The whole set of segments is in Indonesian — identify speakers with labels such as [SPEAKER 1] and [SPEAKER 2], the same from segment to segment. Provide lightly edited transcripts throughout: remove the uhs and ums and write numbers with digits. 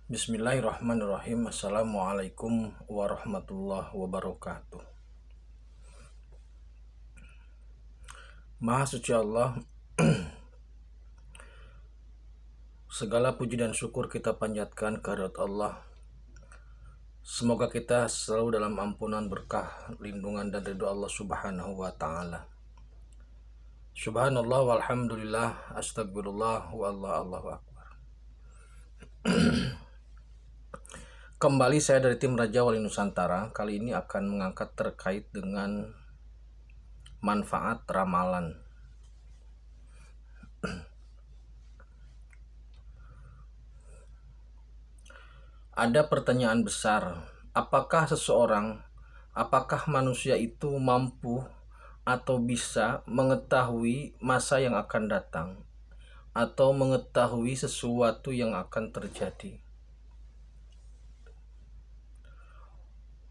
[SPEAKER 1] Bismillahirrahmanirrahim. Assalamualaikum warahmatullahi wabarakatuh. Maha suci Allah, segala puji dan syukur kita panjatkan kehadirat Allah. Semoga kita selalu dalam ampunan, berkah, lindungan dan ridho Allah Subhanahu wa ta'ala. Subhanallah walhamdulillah, astagfirullah wa Allahu akbar. Kembali saya dari tim Raja Wali Nusantara. Kali ini akan mengangkat terkait dengan manfaat ramalan. Ada pertanyaan besar, apakah manusia itu mampu atau bisa mengetahui masa yang akan datang atau mengetahui sesuatu yang akan terjadi?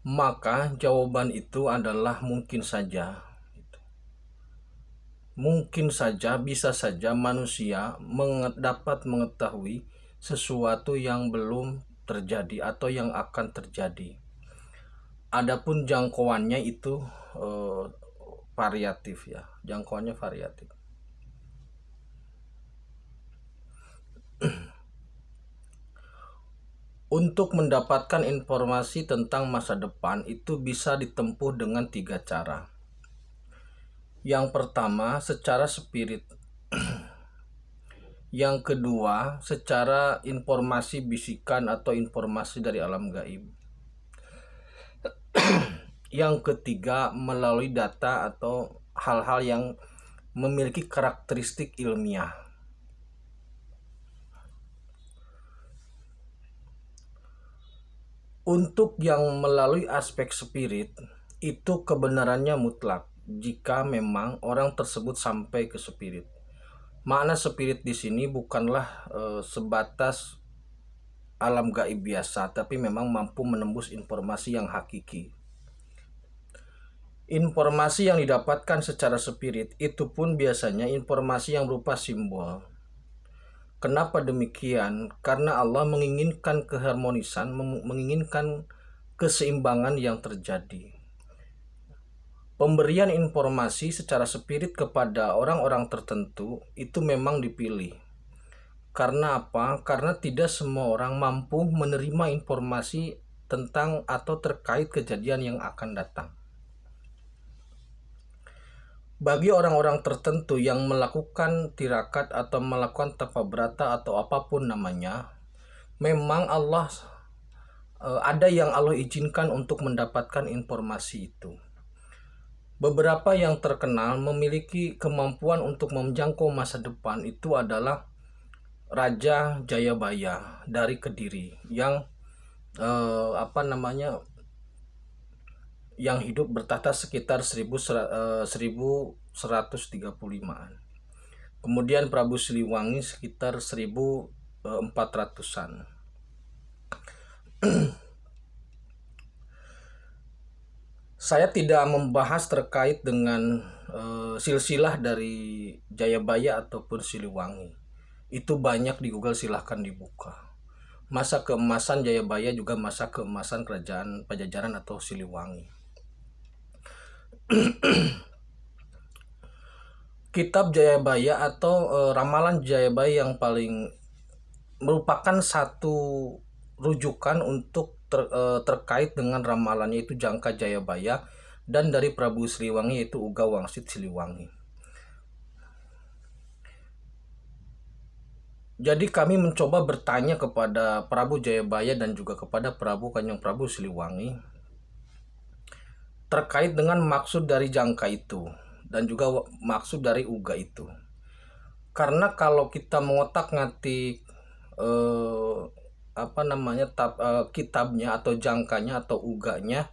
[SPEAKER 1] Maka jawaban itu adalah mungkin saja. Mungkin saja, bisa saja manusia dapat mengetahui sesuatu yang belum terjadi atau yang akan terjadi. Adapun jangkauannya itu variatif ya, jangkauannya variatif. Untuk mendapatkan informasi tentang masa depan itu bisa ditempuh dengan 3 cara. Yang pertama, secara spirit. Yang kedua, secara informasi bisikan atau informasi dari alam gaib. Yang ketiga, melalui data atau hal-hal yang memiliki karakteristik ilmiah. Untuk yang melalui aspek spirit, itu kebenarannya mutlak jika memang orang tersebut sampai ke spirit. Makna spirit di sini bukanlah sebatas alam gaib biasa, tapi memang mampu menembus informasi yang hakiki. Informasi yang didapatkan secara spirit itu pun biasanya informasi yang berupa simbol. Kenapa demikian? Karena Allah menginginkan keharmonisan, menginginkan keseimbangan yang terjadi. Pemberian informasi secara spirit kepada orang-orang tertentu itu memang dipilih. Karena apa? Karena tidak semua orang mampu menerima informasi tentang atau terkait kejadian yang akan datang. Bagi orang-orang tertentu yang melakukan tirakat atau melakukan tapabrata atau apapun namanya, memang Allah ada yang Allah izinkan untuk mendapatkan informasi itu. Beberapa yang terkenal memiliki kemampuan untuk menjangkau masa depan itu adalah Raja Jayabaya dari Kediri yang yang hidup bertahta sekitar 1135-an. Kemudian Prabu Siliwangi sekitar 1400-an. Saya tidak membahas terkait dengan silsilah dari Jayabaya ataupun Siliwangi. Itu banyak di Google, silahkan dibuka. Masa keemasan Jayabaya juga masa keemasan kerajaan Pajajaran atau Siliwangi. Kitab Jayabaya atau ramalan Jayabaya yang paling merupakan satu rujukan untuk terkait dengan ramalannya itu Jangka Jayabaya dan dari Prabu Siliwangi yaitu Uga Wangsit Siliwangi. Jadi kami mencoba bertanya kepada Prabu Jayabaya dan juga kepada Kanjeng Prabu Siliwangi terkait dengan maksud dari Jangka itu dan juga maksud dari Uga itu. Karena kalau kita mengotak-ngatik kitabnya atau jangkanya atau uganya,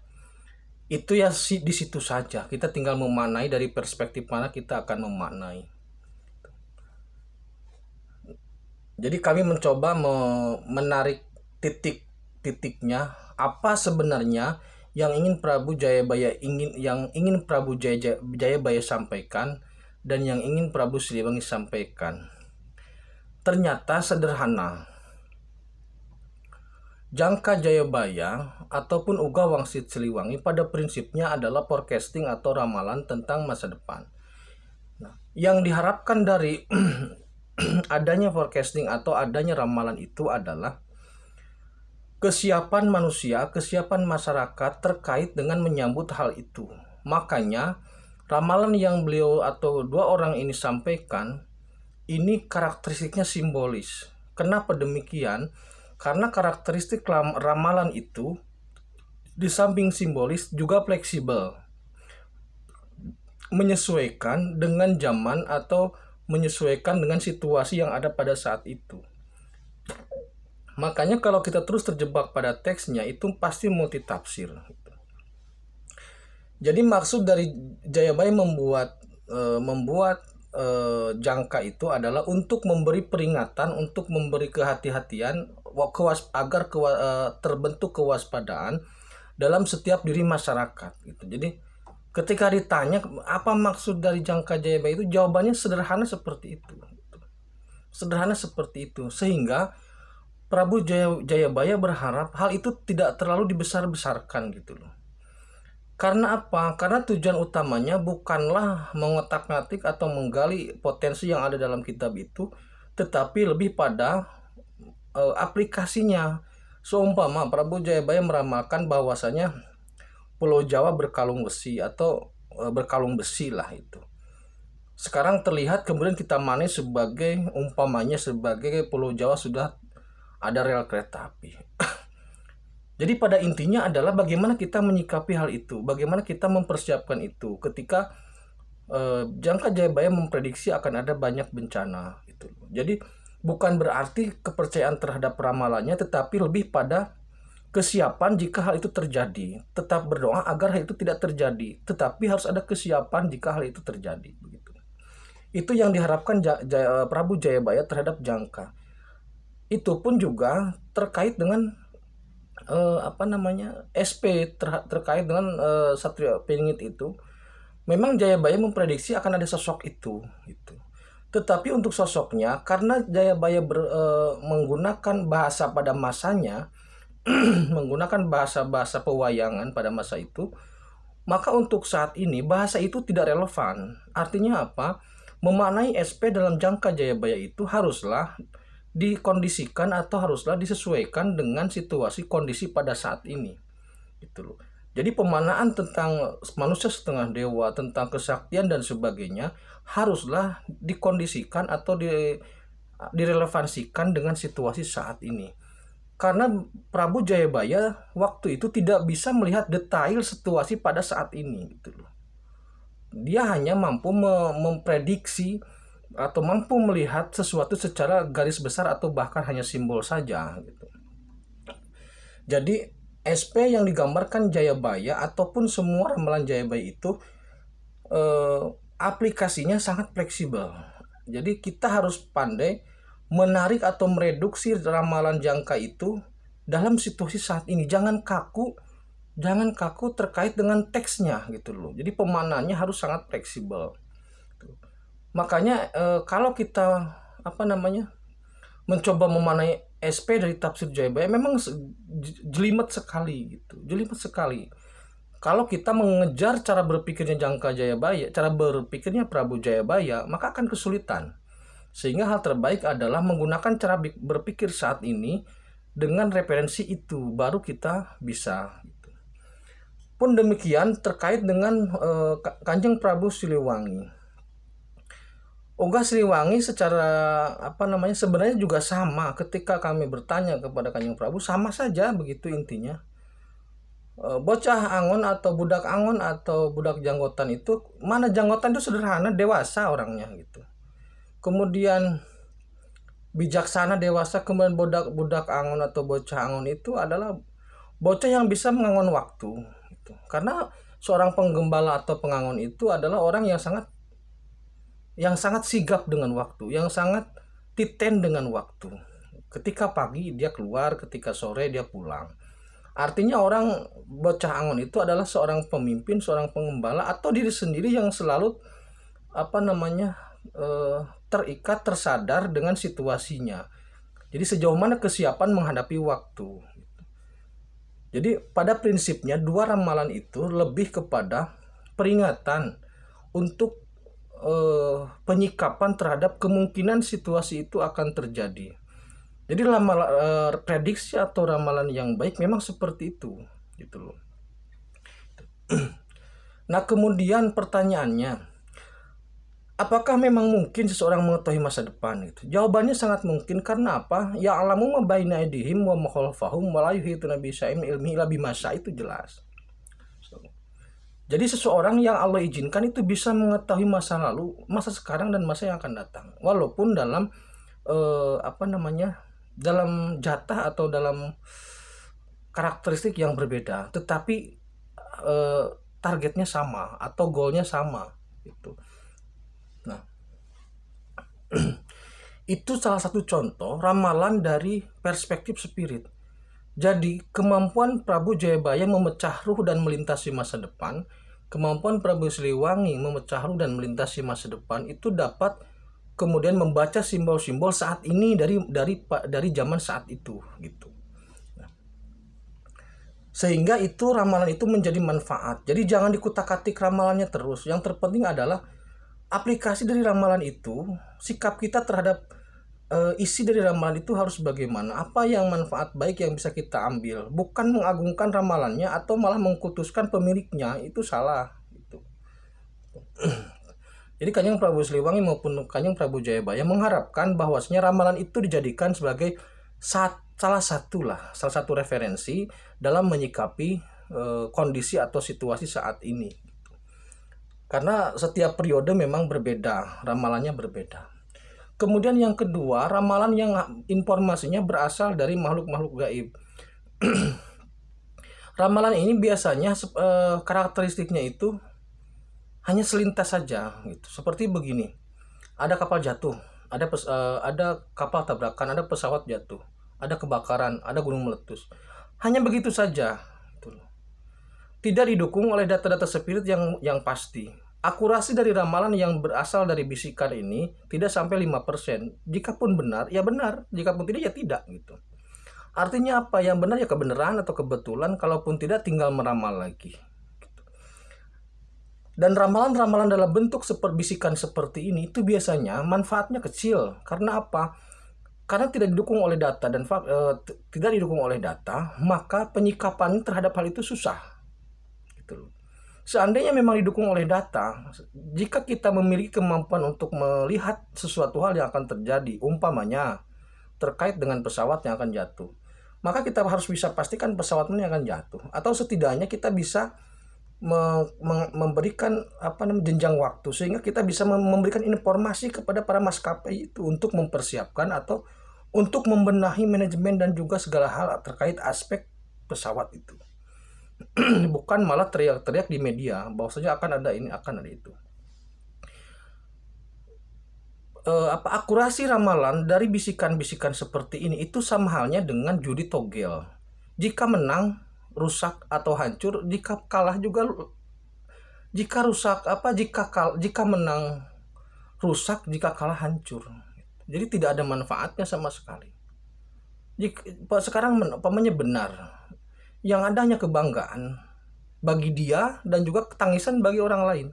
[SPEAKER 1] itu ya di situ saja. Kita tinggal memaknai dari perspektif mana kita akan memaknai. Jadi kami mencoba menarik titik-titiknya, apa sebenarnya yang ingin Prabu Jayabaya Jayabaya sampaikan dan yang ingin Prabu Siliwangi sampaikan. ternyata sederhana. Jangka Jayabaya ataupun Uga Wangsit Siliwangi pada prinsipnya adalah forecasting atau ramalan tentang masa depan. Nah, yang diharapkan dari adanya forecasting atau adanya ramalan itu adalah kesiapan manusia, kesiapan masyarakat terkait dengan menyambut hal itu. Makanya ramalan yang beliau atau dua orang ini sampaikan ini karakteristiknya simbolis. Kenapa demikian? Karena karakteristik ramalan itu di samping simbolis juga fleksibel, menyesuaikan dengan zaman atau menyesuaikan dengan situasi yang ada pada saat itu. Makanya kalau kita terus terjebak pada teksnya itu pasti multitafsir. Jadi maksud dari Jayabaya membuat jangka itu adalah untuk memberi peringatan, untuk memberi kehati-hatian agar terbentuk kewaspadaan dalam setiap diri masyarakat gitu. Jadi ketika ditanya apa maksud dari jangka Jayabaya itu, jawabannya sederhana seperti itu. Sederhana seperti itu, sehingga Prabu Jayabaya berharap hal itu tidak terlalu dibesar-besarkan gitu loh. Karena apa? Karena tujuan utamanya bukanlah mengotak-ngatik atau menggali potensi yang ada dalam kitab itu, tetapi lebih pada aplikasinya. Seumpama Prabu Jayabaya meramalkan bahwasanya Pulau Jawa berkalung besi atau berkalung besi lah itu. Sekarang terlihat kemudian kita manis sebagai umpamanya sebagai Pulau Jawa sudah ada rel kereta api. Jadi pada intinya adalah bagaimana kita menyikapi hal itu, bagaimana kita mempersiapkan itu ketika jangka Jayabaya memprediksi akan ada banyak bencana gitu. Jadi bukan berarti kepercayaan terhadap ramalannya, tetapi lebih pada kesiapan jika hal itu terjadi. Tetap berdoa agar hal itu tidak terjadi, tetapi harus ada kesiapan jika hal itu terjadi begitu. Itu yang diharapkan Prabu Jayabaya terhadap jangka. Itu pun juga terkait dengan SP terkait dengan Satrio Piningit itu. Memang Jayabaya memprediksi akan ada sosok itu gitu. Tetapi untuk sosoknya, karena Jayabaya menggunakan bahasa pada masanya menggunakan bahasa-bahasa pewayangan pada masa itu, maka untuk saat ini bahasa itu tidak relevan. Artinya apa? Memaknai SP dalam jangka Jayabaya itu haruslah dikondisikan atau haruslah disesuaikan dengan situasi kondisi pada saat ini gitu loh. Jadi pemaknaan tentang manusia setengah dewa, tentang kesaktian dan sebagainya haruslah dikondisikan atau direlevansikan dengan situasi saat ini. Karena Prabu Jayabaya waktu itu tidak bisa melihat detail situasi pada saat ini gitu loh. Dia hanya mampu memprediksi atau mampu melihat sesuatu secara garis besar atau bahkan hanya simbol saja gitu. Jadi SP yang digambarkan Jayabaya ataupun semua ramalan Jayabaya itu aplikasinya sangat fleksibel. Jadi kita harus pandai menarik atau mereduksi ramalan jangka itu dalam situasi saat ini. Jangan kaku terkait dengan teksnya gitu loh. Jadi pemaknaannya harus sangat fleksibel. Makanya kalau kita mencoba memaknai SP dari tafsir Jayabaya memang jelimet sekali gitu, jelimet sekali. Kalau kita mengejar cara berpikirnya jangka Jayabaya, cara berpikirnya Prabu Jayabaya, maka akan kesulitan. Sehingga hal terbaik adalah menggunakan cara berpikir saat ini dengan referensi itu, baru kita bisa. Gitu. Pun demikian terkait dengan Kanjeng Prabu Siliwangi. Uga Siliwangi secara sebenarnya juga sama. Ketika kami bertanya kepada Kanjeng Prabu, sama saja begitu intinya. Bocah Angon atau budak Angon atau budak janggotan itu, mana janggotan itu sederhana, dewasa orangnya gitu. Kemudian bijaksana, dewasa, kemudian budak Angon atau bocah Angon itu adalah bocah yang bisa mengangon waktu gitu. Karena seorang penggembala atau pengangon itu adalah orang yang sangat sigap dengan waktu, yang sangat titen dengan waktu. Ketika pagi dia keluar, ketika sore dia pulang. Artinya orang bocah Angon itu adalah seorang pemimpin, seorang pengembala atau diri sendiri yang selalu terikat, tersadar dengan situasinya. Jadi sejauh mana kesiapan menghadapi waktu. Jadi pada prinsipnya dua ramalan itu lebih kepada peringatan untuk penyikapan terhadap kemungkinan situasi itu akan terjadi. Jadi prediksi atau ramalan yang baik memang seperti itu, gitu loh. Nah, kemudian pertanyaannya, apakah memang mungkin seseorang mengetahui masa depan? Gitu. Jawabannya sangat mungkin. Karena apa? Ya alamu ma baina aydihim wa ma khalfahum wa la yuhituna bi syai'in ilmihi illa bima syaa, itu jelas. Jadi seseorang yang Allah izinkan itu bisa mengetahui masa lalu, masa sekarang, dan masa yang akan datang. Walaupun dalam dalam jatah atau dalam karakteristik yang berbeda, tetapi targetnya sama atau goalnya sama gitu. Nah, itu salah satu contoh ramalan dari perspektif spirit. Jadi kemampuan Prabu Jayabaya memecah ruh dan melintasi masa depan, kemampuan Prabu Siliwangi memecah ruh dan melintasi masa depan itu dapat kemudian membaca simbol-simbol saat ini dari zaman saat itu gitu. Sehingga itu ramalan itu menjadi manfaat. Jadi jangan dikutak-atik ramalannya terus. Yang terpenting adalah aplikasi dari ramalan itu, sikap kita terhadap isi dari ramalan itu harus bagaimana. Apa yang manfaat baik yang bisa kita ambil. Bukan mengagungkan ramalannya atau malah mengkultuskan pemiliknya. Itu salah. Gitu. Jadi Kanjeng Prabu Siliwangi maupun Kanjeng Prabu Jayabaya mengharapkan bahwasanya ramalan itu dijadikan sebagai salah satu referensi dalam menyikapi kondisi atau situasi saat ini. Karena setiap periode memang berbeda, ramalannya berbeda. Kemudian yang kedua, ramalan yang informasinya berasal dari makhluk-makhluk gaib. Ramalan ini biasanya karakteristiknya itu hanya selintas saja gitu. Seperti begini. Ada kapal jatuh, ada kapal tabrakan, ada pesawat jatuh, ada kebakaran, ada gunung meletus. Hanya begitu saja. Tidak didukung oleh data-data spirit yang pasti. Akurasi dari ramalan yang berasal dari bisikan ini tidak sampai 5%. Jikapun benar, ya benar. Jikapun tidak, ya tidak gitu. Artinya apa? Yang benar ya kebenaran atau kebetulan, kalaupun tidak tinggal meramal lagi. Dan ramalan-ramalan dalam bentuk bisikan seperti ini itu biasanya manfaatnya kecil. Karena apa? Karena tidak didukung oleh data dan tidak didukung oleh data, maka penyikapan terhadap hal itu susah. Gitu. Seandainya memang didukung oleh data, jika kita memiliki kemampuan untuk melihat sesuatu hal yang akan terjadi, umpamanya terkait dengan pesawat yang akan jatuh, maka kita harus bisa pastikan pesawat ini akan jatuh, atau setidaknya kita bisa memberikan jenjang waktu sehingga kita bisa memberikan informasi kepada para maskapai itu untuk mempersiapkan atau untuk membenahi manajemen dan juga segala hal terkait aspek pesawat itu. Bukan malah teriak-teriak di media bahwasanya akan ada ini, akan ada itu. Akurasi ramalan dari bisikan-bisikan seperti ini itu sama halnya dengan judi togel. Jika menang rusak atau hancur, jika kalah juga, jika menang rusak, jika kalah hancur. Jadi tidak ada manfaatnya sama sekali. Sekarang benar, yang ada hanya kebanggaan bagi dia dan juga ketangisan bagi orang lain.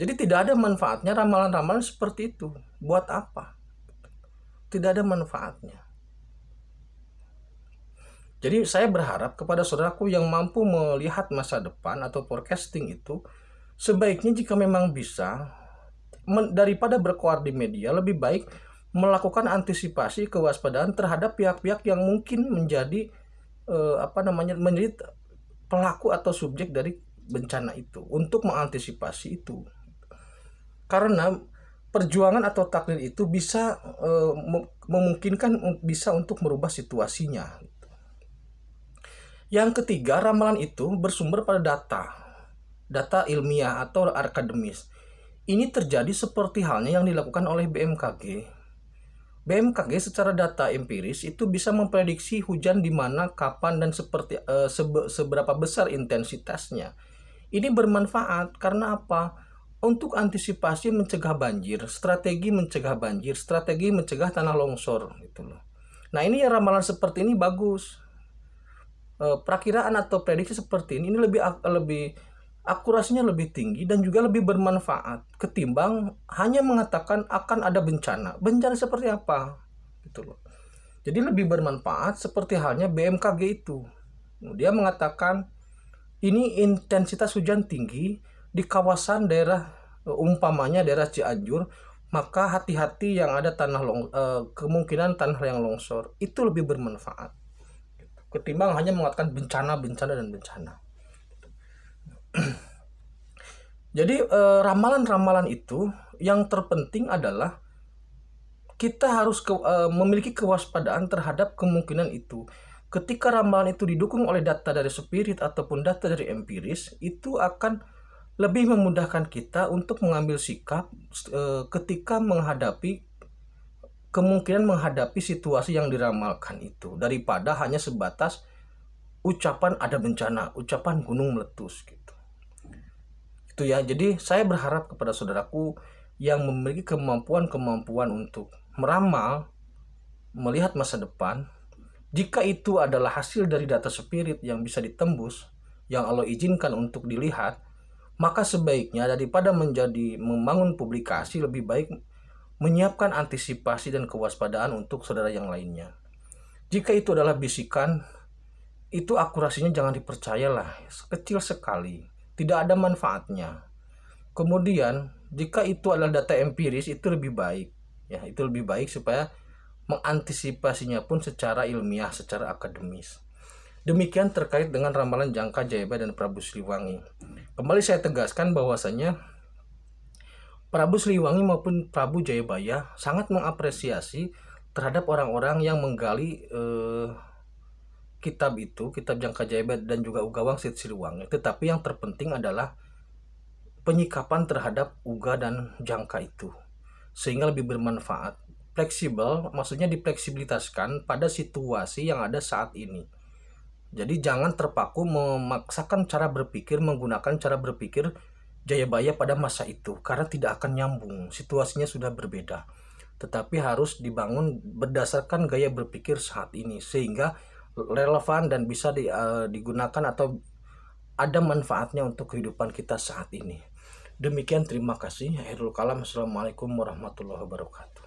[SPEAKER 1] Jadi tidak ada manfaatnya ramalan-ramalan seperti itu. Buat apa? Tidak ada manfaatnya. Jadi saya berharap kepada saudaraku yang mampu melihat masa depan atau forecasting itu, sebaiknya jika memang bisa, daripada berkoar di media, lebih baik melakukan antisipasi kewaspadaan terhadap pihak-pihak yang mungkin menjadi menjadi pelaku atau subjek dari bencana itu, untuk mengantisipasi itu. Karena perjuangan atau takdir itu bisa memungkinkan bisa untuk merubah situasinya. Yang ketiga, ramalan itu bersumber pada data ilmiah atau akademis. Ini terjadi seperti halnya yang dilakukan oleh BMKG. BMKG secara data empiris itu bisa memprediksi hujan di mana, kapan, dan seberapa besar intensitasnya. Ini bermanfaat karena apa? untuk antisipasi mencegah banjir, strategi mencegah banjir, strategi mencegah tanah longsor gitu loh. Nah, ini ya ramalan seperti ini bagus. Perakiraan atau prediksi seperti ini lebih akurasinya lebih tinggi dan juga lebih bermanfaat ketimbang hanya mengatakan akan ada bencana. Bencana seperti apa? Gitu loh. Jadi lebih bermanfaat seperti halnya BMKG itu. Dia mengatakan ini intensitas hujan tinggi di kawasan daerah umpamanya daerah Cianjur, maka hati-hati yang ada kemungkinan tanah yang longsor. Itu lebih bermanfaat ketimbang hanya mengatakan bencana, bencana, dan bencana. Jadi ramalan-ramalan itu yang terpenting adalah kita harus memiliki kewaspadaan terhadap kemungkinan itu. Ketika ramalan itu didukung oleh data dari spirit ataupun data dari empiris, itu akan lebih memudahkan kita untuk mengambil sikap ketika kemungkinan menghadapi situasi yang diramalkan itu, daripada hanya sebatas ucapan ada bencana, ucapan gunung meletus gitu. Itu ya. Jadi saya berharap kepada saudaraku yang memiliki kemampuan untuk meramal, melihat masa depan, jika itu adalah hasil dari data spirit yang bisa ditembus, yang Allah izinkan untuk dilihat, maka sebaiknya daripada membangun publikasi, lebih baik menyiapkan antisipasi dan kewaspadaan untuk saudara yang lainnya. Jika itu adalah bisikan, itu akurasinya jangan dipercayalah, kecil sekali, tidak ada manfaatnya. Kemudian jika itu adalah data empiris, itu lebih baik ya, itu lebih baik supaya mengantisipasinya pun secara ilmiah, secara akademis. Demikian terkait dengan ramalan Jangka Jayabaya dan Prabu Siliwangi. Kembali saya tegaskan bahwasanya Prabu Siliwangi maupun Prabu Jayabaya sangat mengapresiasi terhadap orang-orang yang menggali kitab Jangka Jayabaya dan juga Ugawang Sit Siliwangi. Tetapi yang terpenting adalah penyikapan terhadap Uga dan Jangka itu, sehingga lebih bermanfaat. Fleksibel, maksudnya difleksibilitaskan pada situasi yang ada saat ini. Jadi jangan terpaku memaksakan cara berpikir, menggunakan cara berpikir Jayabaya pada masa itu, karena tidak akan nyambung, situasinya sudah berbeda. Tetapi harus dibangun berdasarkan gaya berpikir saat ini, sehingga relevan dan bisa digunakan atau ada manfaatnya untuk kehidupan kita saat ini. Demikian, terima kasih. Akhirul kalam. Assalamualaikum warahmatullahi wabarakatuh.